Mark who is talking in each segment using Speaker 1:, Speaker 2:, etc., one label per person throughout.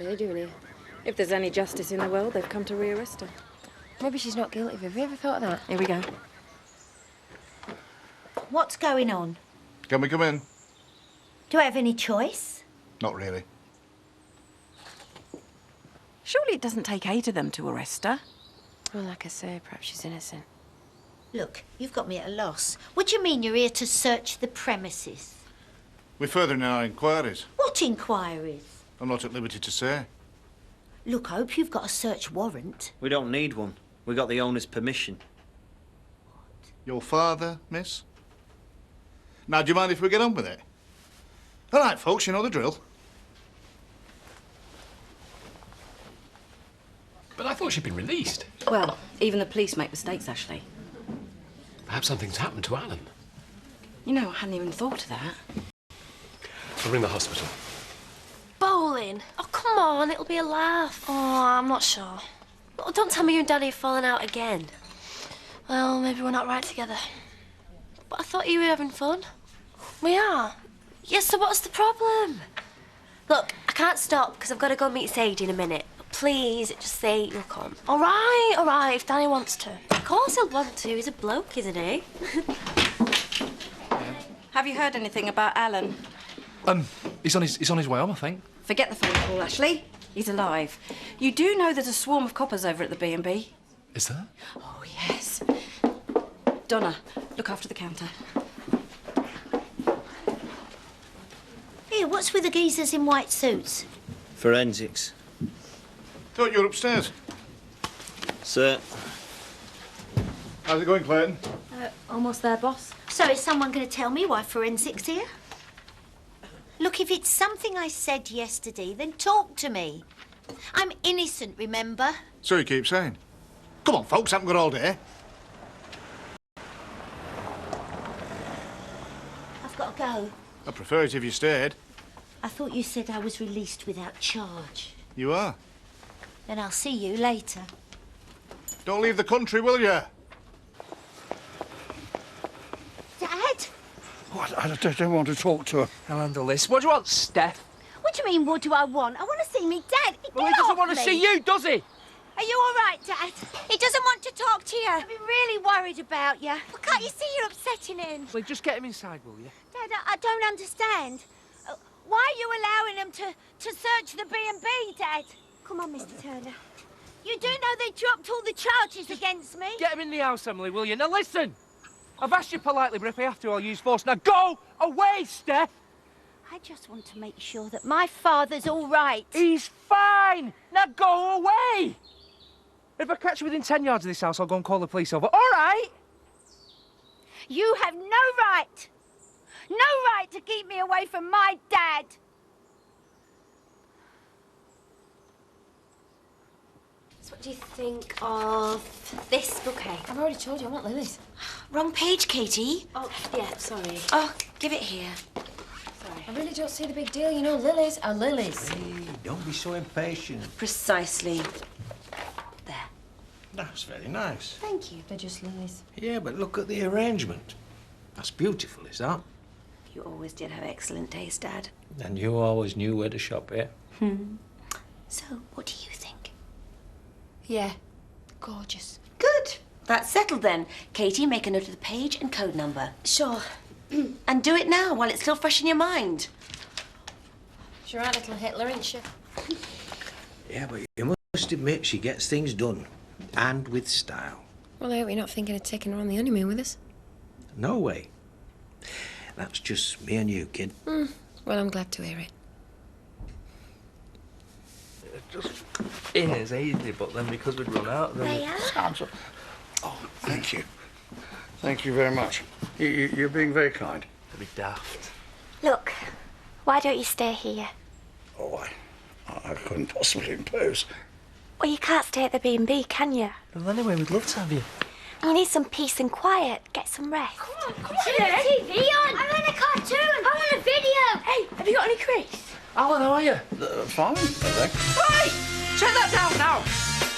Speaker 1: exactly are they doing here?
Speaker 2: If there's any justice in the world, they've come to rearrest her.
Speaker 1: Maybe she's not guilty. Have you ever thought of that?
Speaker 2: Here we go.
Speaker 3: What's going on?
Speaker 4: Can we come in?
Speaker 3: Do I have any choice?
Speaker 4: Not really.
Speaker 2: Surely it doesn't take 8 of them to arrest her.
Speaker 1: Well, like I say, perhaps she's innocent.
Speaker 3: Look, you've got me at a loss. What do you mean you're here to search the premises?
Speaker 4: We're furthering our inquiries.
Speaker 3: What inquiries?
Speaker 4: I'm not at liberty to say.
Speaker 3: Look, I hope you've got a search warrant.
Speaker 5: We don't need one. We got the owner's permission.
Speaker 4: Your father, miss? Now, do you mind if we get on with it? All right, folks, you know the drill.
Speaker 6: But I thought she'd been released.
Speaker 2: Well, even the police make mistakes, Ashley.
Speaker 6: Perhaps something's happened to Alan.
Speaker 2: You know, I hadn't even thought of that.
Speaker 6: I'll ring the hospital.
Speaker 7: Bowling? Oh, come on, it'll be a laugh. Oh, I'm not sure. Oh, don't tell me you and Daddy have fallen out again. Well, maybe we're not right together. But I thought you were having fun. We are. Yes, so what's the problem? Look, I can't stop because I've got to go meet Sadie in a minute. But please, just say you'll come. All right, if Danny wants to. Of course he'll want to. He's a bloke, isn't he?
Speaker 2: Have you heard anything about Alan?
Speaker 8: He's on his way home, I think.
Speaker 2: Forget the phone call, Ashley. He's alive. You do know there's a swarm of coppers over at the B&B?
Speaker 8: Is there?
Speaker 2: Oh, yes. Donna, look after the counter.
Speaker 3: Here, what's with the geezers in white suits?
Speaker 5: Forensics.
Speaker 4: Thought you were upstairs.
Speaker 5: Sir.
Speaker 4: How's it going, Clayton?
Speaker 2: Almost there, boss.
Speaker 3: So is someone going to tell me why forensics here? Look, if it's something I said yesterday, then talk to me. I'm innocent, remember?
Speaker 4: So you keep saying. Come on, folks, haven't got all day.
Speaker 3: I've got to go.
Speaker 4: I'd prefer it if you stayed.
Speaker 3: I thought you said I was released without charge.
Speaker 4: You are.
Speaker 3: Then I'll see you later.
Speaker 4: Don't leave the country, will you?
Speaker 3: Dad?
Speaker 9: Oh, I don't want to talk to her.
Speaker 8: I'll handle this. What do you want, Steph?
Speaker 3: What do you mean, what do I want? I want to see me Dad.
Speaker 8: Well, he doesn't want to see you, does he?
Speaker 3: Are you all right, Dad? He doesn't want to talk to you. I've been really worried about you. Well, can't you see you're upsetting him?
Speaker 8: Well, just get him inside, will you?
Speaker 3: Dad, I don't understand. Why are you allowing them to search the B&B, Dad? Come on, Mr. Turner. You do know they dropped all the charges against me?
Speaker 8: Get him in the house, Emily, will you? Now, listen! I've asked you politely, but if I have to, I'll use force. Now, go away, Steph!
Speaker 3: I just want to make sure that my father's all right.
Speaker 8: He's fine! Now, go away! If I catch you within 10 yards of this house, I'll go and call the police over. All right?
Speaker 3: You have no right! No right to keep me away from my dad!
Speaker 7: So what do you think of this bouquet?
Speaker 1: I've already told you I want lilies.
Speaker 7: Wrong page, Katie.
Speaker 1: Oh, yeah, sorry.
Speaker 7: Oh, give it here.
Speaker 1: Sorry. I really don't see the big deal. You know, lilies are lilies.
Speaker 5: Hey, don't be so impatient.
Speaker 7: Precisely. There.
Speaker 5: That's very nice.
Speaker 1: Thank you. They're just lilies.
Speaker 5: Yeah, but look at the arrangement. That's beautiful, is that?
Speaker 7: You always did have excellent taste, Dad.
Speaker 5: And you always knew where to shop, yeah?
Speaker 7: So, what do you think?
Speaker 1: Yeah. Gorgeous.
Speaker 7: Good. That's settled then. Katie, make a note of the page and code number.
Speaker 1: Sure.
Speaker 7: And do it now while it's still fresh in your mind.
Speaker 1: She's right, little Hitler, isn't she?
Speaker 5: Yeah, but you must admit she gets things done. And with style.
Speaker 1: Well, I hope you're not thinking of taking her on the honeymoon with us.
Speaker 5: No way. That's just me and you, kid.
Speaker 1: Well, I'm glad to hear it.
Speaker 8: Just in as easy, but then because we'd run out, then...
Speaker 9: Oh, thank you. Thank you very much. You're being very kind.
Speaker 8: That'd be daft.
Speaker 7: Look, why don't you stay here?
Speaker 9: Oh, I couldn't possibly impose.
Speaker 7: Well, you can't stay at the B&B, can you?
Speaker 8: Well, anyway, we'd love to have you.
Speaker 7: You need some peace and quiet. Get some rest.
Speaker 10: Come on, TV on! I'm in a cartoon! I want a video!
Speaker 7: Hey, have you got any crease?
Speaker 8: Alan, how are you?
Speaker 9: Fine, I think.
Speaker 8: Right! Check that down now!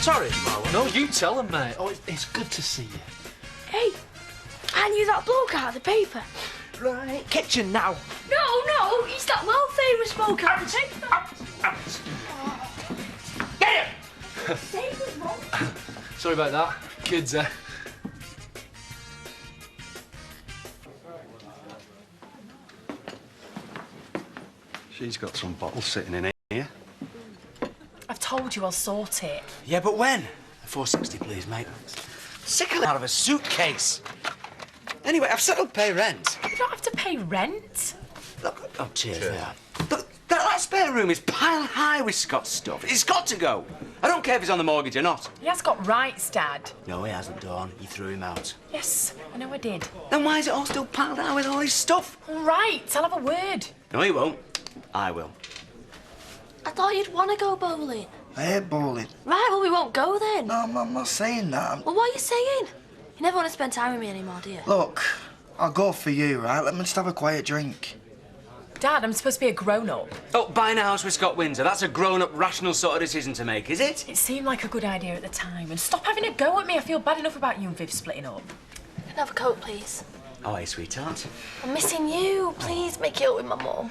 Speaker 8: Sorry, Marlon. No, you tell him, mate. Oh, it's good to see you.
Speaker 10: Hey, I knew that bloke out of the paper.
Speaker 8: Right. Kitchen now.
Speaker 10: No, he's that world-famous bloke out of the paper.
Speaker 6: Sorry about that. Kids,
Speaker 11: She's got some bottles sitting in here.
Speaker 12: I've told you I'll sort it.
Speaker 11: Yeah, but when? 460, please, mate. Sick of out of a suitcase. Anyway, I've settled pay rent.
Speaker 12: You don't have to pay rent.
Speaker 11: Look, oh, cheers. There. Look, that spare room is piled high with Scott's stuff. It's got to go. I don't care if he's on the mortgage or not.
Speaker 12: He has got rights, Dad.
Speaker 11: No, he hasn't, Dawn. You threw him out.
Speaker 12: Yes, I know I did.
Speaker 11: Then why is it all still piled high with all his stuff?
Speaker 12: All right, I'll have a word.
Speaker 11: No, he won't. I will.
Speaker 7: I thought you'd want to go bowling.
Speaker 13: I hate bowling.
Speaker 7: Right, well, we won't go then.
Speaker 13: No, I'm not saying that.
Speaker 7: Well, what are you saying? You never want to spend time with me anymore, do you?
Speaker 13: Look, I'll go for you, right? Let me just have a quiet drink.
Speaker 12: Dad, I'm supposed to be a grown-up.
Speaker 11: Oh, buying a house with Scott Windsor, that's a grown-up, rational sort of decision to make, is it?
Speaker 12: It seemed like a good idea at the time. And stop having a go at me. I feel bad enough about you and Viv splitting up.
Speaker 7: Can I have a coat, please?
Speaker 11: Oh, hey, sweetheart.
Speaker 7: I'm missing you. Please make it up with my mum.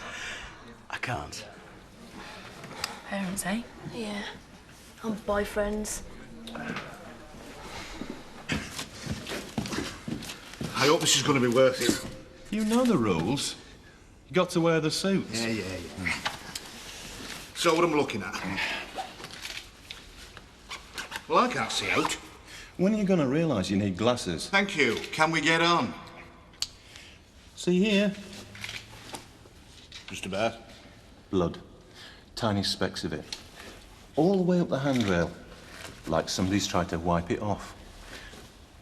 Speaker 11: I can't.
Speaker 12: Parents, eh?
Speaker 7: Yeah. And boyfriends.
Speaker 4: I hope this is going to be worth it.
Speaker 14: You know the rules. You got to wear the suits.
Speaker 4: Yeah. So what am I looking at? Well, I can't see out.
Speaker 14: When are you going to realise you need glasses?
Speaker 4: Thank you. Can we get on?
Speaker 14: See here?
Speaker 4: Just about.
Speaker 14: Blood. Tiny specks of it. All the way up the handrail. Like somebody's tried to wipe it off.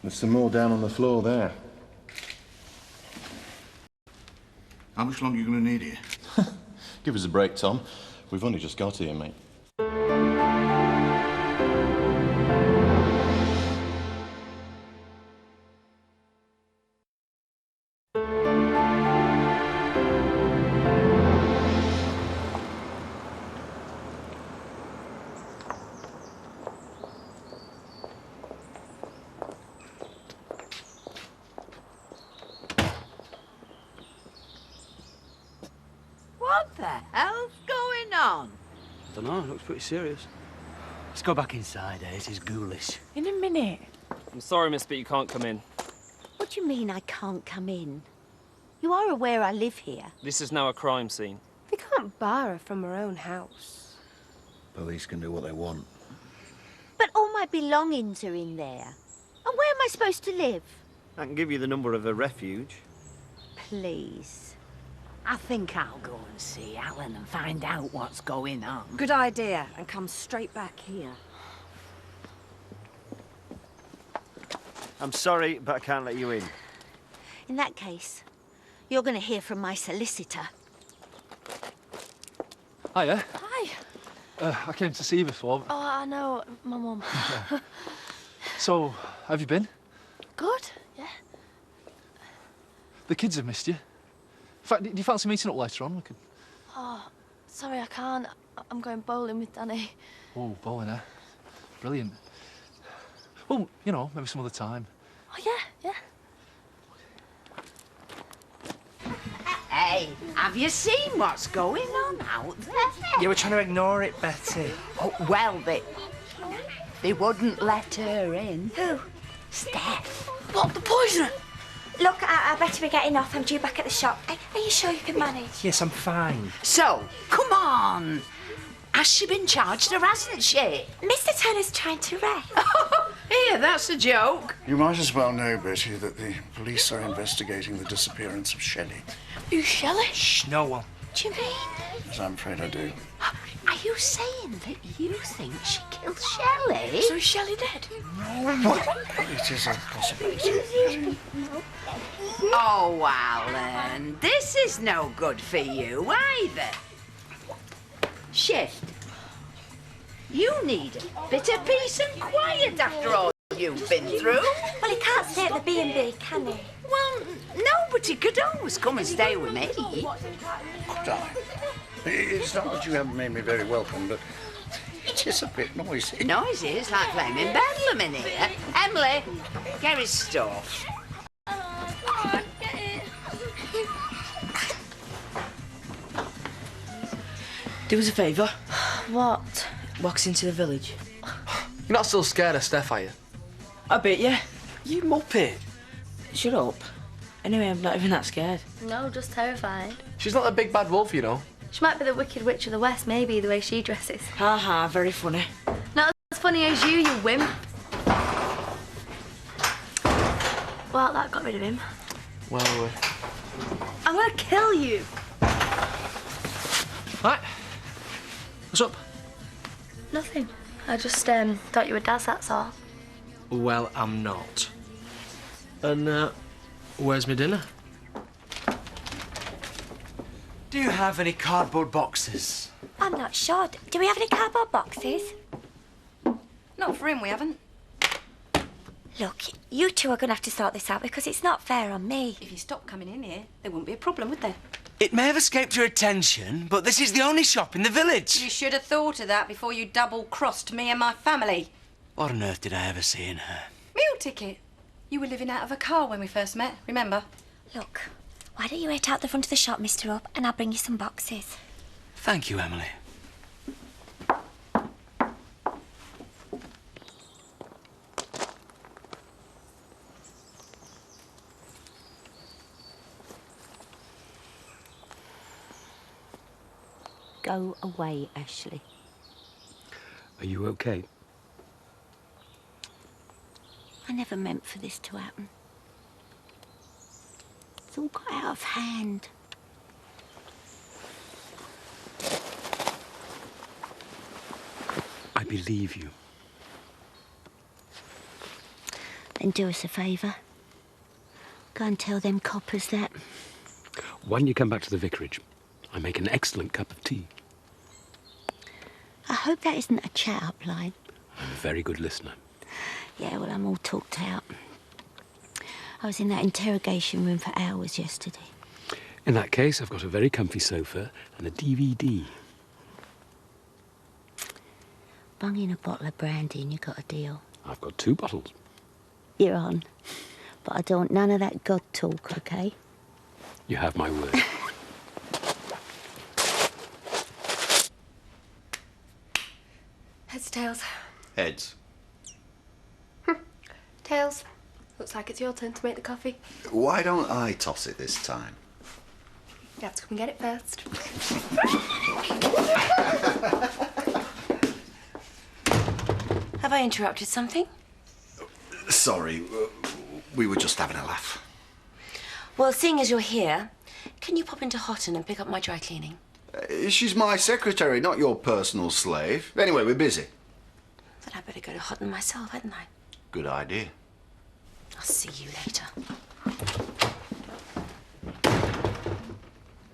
Speaker 14: There's some more down on the floor there.
Speaker 4: How much longer are you going to need here?
Speaker 14: Give us a break, Tom. We've only just got here, mate.
Speaker 3: What the hell's going on?
Speaker 11: Don't know, it looks pretty serious. Let's go back inside, eh? It is ghoulish.
Speaker 12: In a minute.
Speaker 8: I'm sorry, miss, but you can't come in.
Speaker 3: What do you mean I can't come in? You are aware I live here.
Speaker 8: This is now a crime scene.
Speaker 1: We can't bar her from her own house.
Speaker 9: Police can do what they want.
Speaker 3: But all my belongings are in there. And where am I supposed to live?
Speaker 15: I can give you the number of a refuge.
Speaker 3: Please.
Speaker 16: I think I'll go and see Alan and find out what's going on.
Speaker 2: Good idea, and come straight back here.
Speaker 15: I'm sorry, but I can't let you in.
Speaker 3: In that case, you're going to hear from my solicitor.
Speaker 8: Hiya.
Speaker 7: Hi.
Speaker 8: I came to see you before.
Speaker 7: Oh, I know. My mum.
Speaker 8: So, have you been?
Speaker 7: Good, yeah.
Speaker 8: The kids have missed you. In fact, do you fancy meeting up later on? We could...
Speaker 7: Oh, sorry, I can't. I'm going bowling with Danny.
Speaker 8: Oh, bowling, eh? Brilliant. Well, you know, maybe some other time.
Speaker 7: Oh, yeah.
Speaker 16: Hey, have you seen what's going on out there?
Speaker 8: Yeah, we're trying to ignore it, Betty.
Speaker 16: Oh, well, they wouldn't let her in.
Speaker 3: Who?
Speaker 16: Steph.
Speaker 7: What, the poisoner?
Speaker 10: Look, I better be getting off. I'm due back at the shop. Are you sure you can manage?
Speaker 8: Yes, I'm fine.
Speaker 16: So, come on. Has she been charged or hasn't she?
Speaker 10: Mr. Turner's trying to wreck.
Speaker 16: Here, that's a joke.
Speaker 9: You might as well know, Betty, that the police are investigating the disappearance of Shelley.
Speaker 7: Who's Shelley?
Speaker 8: Shh, no one.
Speaker 16: What do you mean?
Speaker 9: Yes, I'm afraid I do.
Speaker 16: Are you saying that you think she killed Shelley?
Speaker 7: So is Shelley dead?
Speaker 9: It is a possibility.
Speaker 16: Oh, Alan, this is no good for you either. Shift. You need a bit of peace and quiet after all you've been through.
Speaker 10: Well, he can't stay at the B&B, can he?
Speaker 16: Well, no, but he could always come and stay with me.
Speaker 9: Could I? It's not that you haven't made me very welcome, but it is a bit noisy.
Speaker 16: Noisy? It's like flaming bedlam in here. Emily, get his stuff.
Speaker 17: Do us a favour.
Speaker 7: What?
Speaker 17: Walk us into the village.
Speaker 6: You're not still scared of Steph, are you?
Speaker 17: I bet you.
Speaker 11: You muppet.
Speaker 17: Shut up. Anyway, I'm not even that scared.
Speaker 7: No, just terrified.
Speaker 6: She's not a big bad wolf, you know.
Speaker 7: She might be the Wicked Witch of the West, maybe, the way she dresses.
Speaker 17: Ha ha, very funny.
Speaker 7: Not as funny as you wimp. Well, that got rid of him.
Speaker 6: Well,
Speaker 7: I'm gonna kill you.
Speaker 6: Right. What's up?
Speaker 7: Nothing. I just thought you were Daz, that's all.
Speaker 6: Well, I'm not. And, where's my dinner?
Speaker 11: Do you have any cardboard boxes?
Speaker 10: I'm not sure. Do we have any cardboard boxes?
Speaker 2: Not for him, we haven't.
Speaker 10: Look, you two are going to have to sort this out because it's not fair on me.
Speaker 2: If you stop coming in here, there wouldn't be a problem, would there?
Speaker 11: It may have escaped your attention, but this is the only shop in the village.
Speaker 2: You should have thought of that before you double-crossed me and my family.
Speaker 11: What on earth did I ever see in her?
Speaker 2: Meal ticket. You were living out of a car when we first met, remember?
Speaker 10: Look, why don't you wait out the front of the shop, Mr. Up, and I'll bring you some boxes.
Speaker 11: Thank you, Emily.
Speaker 3: Go away, Ashley.
Speaker 18: Are you okay?
Speaker 3: I never meant for this to happen. It's all got out of hand.
Speaker 18: I believe you.
Speaker 3: Then do us a favour. Go and tell them coppers that.
Speaker 18: Why don't you come back to the vicarage? I make an excellent cup of tea.
Speaker 3: I hope that isn't a chat-up line.
Speaker 18: I'm a very good listener.
Speaker 3: Yeah, well, I'm all talked out. I was in that interrogation room for hours yesterday.
Speaker 18: In that case, I've got a very comfy sofa and a DVD.
Speaker 3: Bung in a bottle of brandy and you got a deal.
Speaker 18: I've got 2 bottles.
Speaker 3: You're on. But I don't want none of that God talk, OK?
Speaker 18: You have my word.
Speaker 1: Heads, tails.
Speaker 9: Heads.
Speaker 1: Tails. Looks like it's your turn to make the coffee.
Speaker 9: Why don't I toss it this time?
Speaker 1: You have to come and get it first.
Speaker 2: Have I interrupted something?
Speaker 9: Sorry, we were just having a laugh.
Speaker 2: Well, seeing as you're here, can you pop into Houghton and pick up my dry cleaning?
Speaker 9: She's my secretary, not your personal slave. Anyway, we're busy.
Speaker 2: Then I'd better go to Houghton myself, hadn't I?
Speaker 9: Good idea.
Speaker 2: I'll see you later.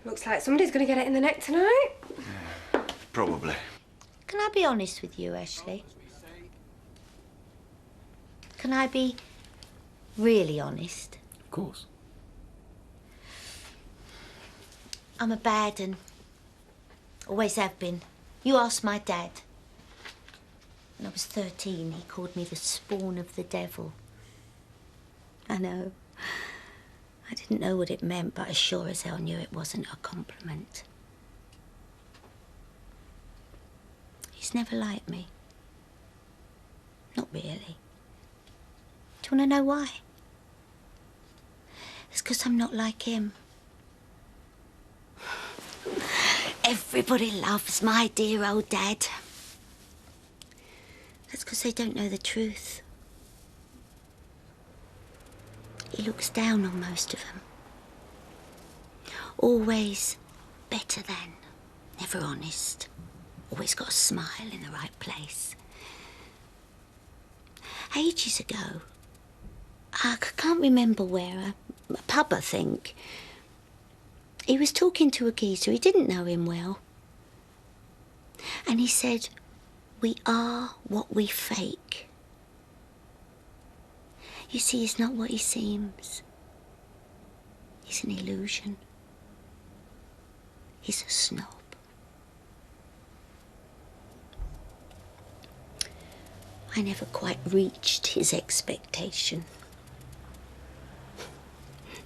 Speaker 1: Looks like somebody's going to get it in the neck tonight.
Speaker 9: Probably.
Speaker 3: Can I be honest with you, Ashley? Can I be really honest?
Speaker 18: Of course.
Speaker 3: I'm a bad un. Always have been. You ask my dad. When I was 13, he called me the spawn of the devil. I know. I didn't know what it meant, but I sure as hell knew it wasn't a compliment. He's never liked me. Not really. Do you want to know why? It's because I'm not like him. Everybody loves my dear old dad. That's because they don't know the truth. He looks down on most of them. Always better than, never honest. Always got a smile in the right place. Ages ago, I can't remember where, a pub I think, he was talking to a geezer, he didn't know him well. And he said, "We are what we fake." You see, he's not what he seems. He's an illusion. He's a snob. I never quite reached his expectation.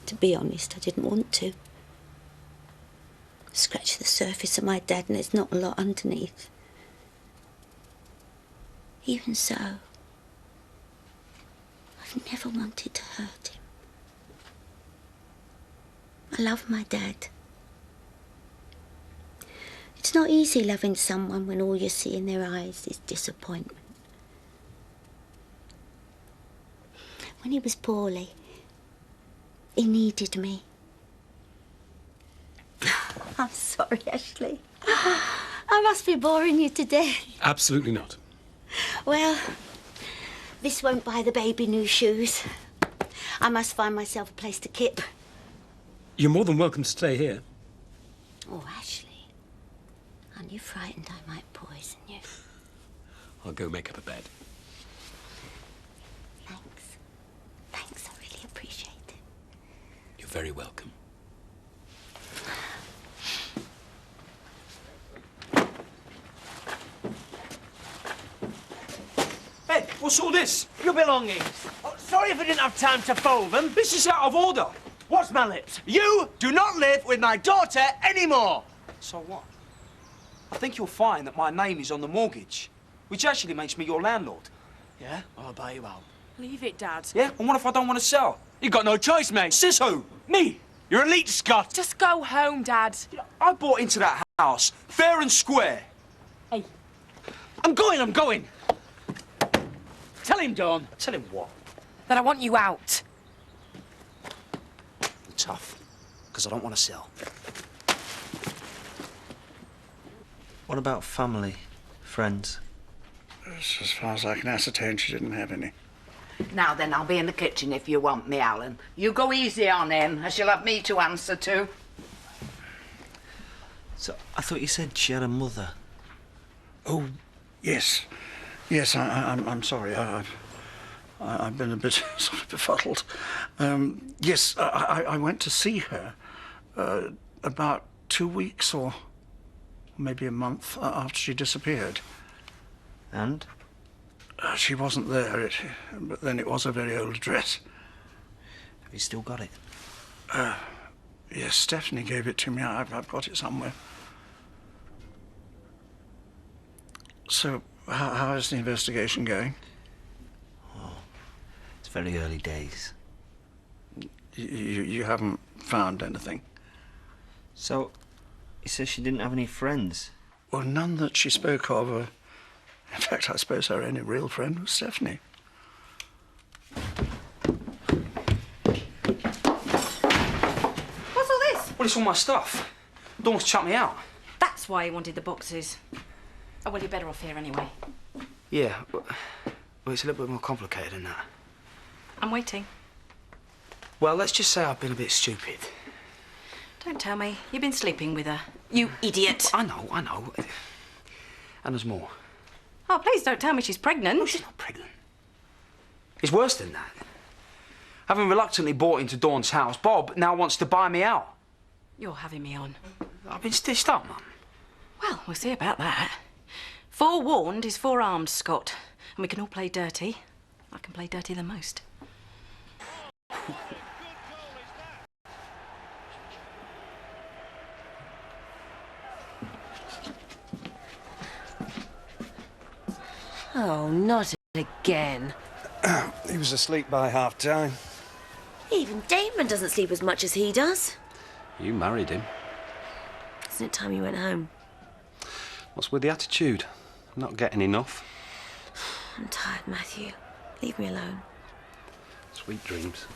Speaker 3: To be honest, I didn't want to. Scratch the surface of my dad and there's not a lot underneath. Even so, I've never wanted to hurt him. I love my dad. It's not easy loving someone when all you see in their eyes is disappointment. When he was poorly, he needed me. I'm sorry, Ashley. I must be boring you to death.
Speaker 18: Absolutely not.
Speaker 3: Well, this won't buy the baby new shoes. I must find myself a place to kip.
Speaker 18: You're more than welcome to stay here.
Speaker 3: Oh, Ashley. Aren't you frightened I might poison you?
Speaker 18: I'll go make up a bed.
Speaker 3: Thanks. Thanks, I really appreciate it.
Speaker 18: You're very welcome.
Speaker 8: Hey, what's all this? Your belongings. Oh, sorry if I didn't have time to fold them. This is out of order. What's my lips? You do not live with my daughter anymore. So what? I think you'll find that my name is on the mortgage, which actually makes me your landlord. Yeah? I'll buy you out.
Speaker 12: Leave it, Dad.
Speaker 8: Yeah? And what if I don't want to sell? You've got no choice, mate. Says who? Me. You're elite Scot.
Speaker 12: Just go home, Dad.
Speaker 8: I bought into that house, fair and square.
Speaker 12: Hey.
Speaker 8: I'm going. Tell him, Dawn. Tell him what?
Speaker 12: That I want you out.
Speaker 8: Tough, because I don't want to sell.
Speaker 15: What about family, friends?
Speaker 9: As far as I can ascertain, she didn't have any.
Speaker 16: Now then, I'll be in the kitchen if you want me, Alan. You go easy on him, as you'll have me to answer to.
Speaker 15: So, I thought you said she had a mother.
Speaker 9: Oh, yes. Yes, I'm sorry. I've been a bit sort of befuddled. Yes, I went to see her about 2 weeks or maybe a month after she disappeared.
Speaker 15: And?
Speaker 9: She wasn't there, but then it was a very old address.
Speaker 15: Have you still got it?
Speaker 9: Yes, Stephanie gave it to me. I've got it somewhere. So, how is the investigation going?
Speaker 15: Oh, it's very early days.
Speaker 9: You haven't found anything?
Speaker 15: So, he says she didn't have any friends?
Speaker 9: Well, none that she spoke of. In fact, I suppose her only real friend was Stephanie.
Speaker 2: What's all this?
Speaker 8: Well, it's all my stuff. Dawn's chucked me out.
Speaker 2: That's why he wanted the boxes. Oh, well, you're better off here anyway.
Speaker 8: Yeah, well, it's a little bit more complicated than that.
Speaker 2: I'm waiting.
Speaker 8: Well, let's just say I've been a bit stupid.
Speaker 2: Don't tell me. You've been sleeping with her. You idiot.
Speaker 8: I know. And there's more.
Speaker 2: Oh, please don't tell me she's pregnant.
Speaker 8: No, she's not pregnant. It's worse than that. Having reluctantly bought into Dawn's house, Bob now wants to buy me out.
Speaker 2: You're having me on.
Speaker 8: I've been stitched up, Mum.
Speaker 2: Well, we'll see about that. Forewarned is forearmed, Scott. And we can all play dirty. I can play dirty the most.
Speaker 7: Oh, not again.
Speaker 13: He was asleep by half-time.
Speaker 7: Even Damon doesn't sleep as much as he does.
Speaker 14: You married him.
Speaker 7: Isn't it time you went home?
Speaker 14: What's with the attitude? Not getting enough.
Speaker 7: I'm tired, Matthew. Leave me alone.
Speaker 14: Sweet dreams.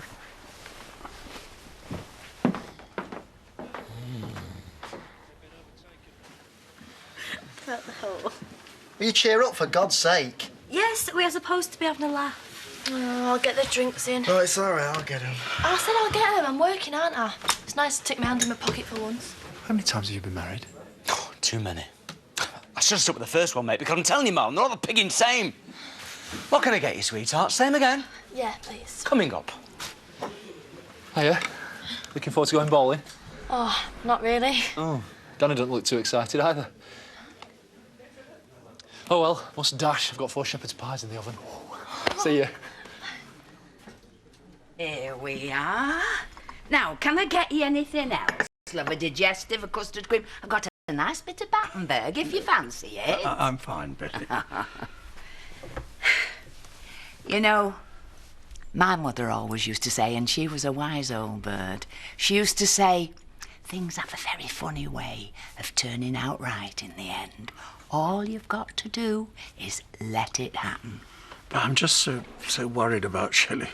Speaker 3: About the hole.
Speaker 19: Will you cheer up, for God's sake?
Speaker 7: Yes, we are supposed to be having a laugh. Oh, I'll get the drinks in.
Speaker 19: Oh, it's all right, I'll get him.
Speaker 7: I said I'll get them. I'm working, aren't I? It's nice to stick my hand in my pocket for once.
Speaker 11: How many times have you been married? Oh, too many. I should have stuck with the first one, mate, because I'm telling you, Mum, they're all the pigging same. What can I get you, sweetheart? Same again?
Speaker 7: Yeah, please.
Speaker 11: Coming up.
Speaker 20: Hiya. Looking forward to going bowling?
Speaker 7: Oh, not really.
Speaker 20: Oh, Danny doesn't look too excited either. Oh well, must dash. I've got 4 shepherd's pies in the oven. See ya.
Speaker 16: Here we are. Now, can I get you anything else? Love, a digestive, a custard cream. I've got a nice bit of Battenberg if you fancy it.
Speaker 9: I'm fine, Betty.
Speaker 16: You know, my mother always used to say, and she was a wise old bird, she used to say, things have a very funny way of turning out right in the end. All you've got to do is let it happen.
Speaker 9: But I'm just so worried about Shelley.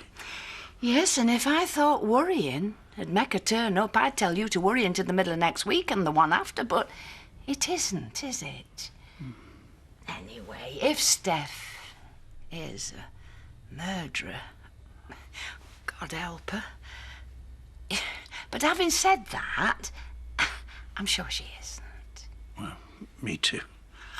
Speaker 16: Yes, and if I thought worrying would make her turn up, I'd tell you to worry into the middle of next week and the one after, but it isn't, is it? Anyway, if Steph is a murderer, God help her. But having said that, I'm sure she isn't.
Speaker 9: Well, me too.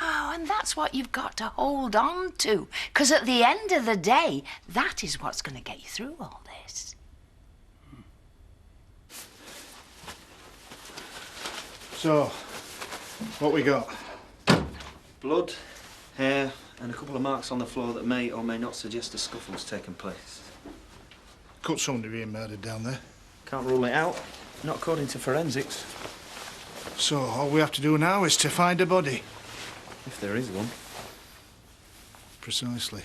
Speaker 16: Oh, and that's what you've got to hold on to. Because at the end of the day, that is what's going to get you through all this.
Speaker 4: So, what we got?
Speaker 15: Blood, hair, and a couple of marks on the floor that may or may not suggest a scuffle's taken place.
Speaker 4: Could somebody be murdered down there?
Speaker 15: Can't rule it out. Not according to forensics.
Speaker 4: So, all we have to do now is to find a body.
Speaker 15: If there is one.
Speaker 4: Precisely.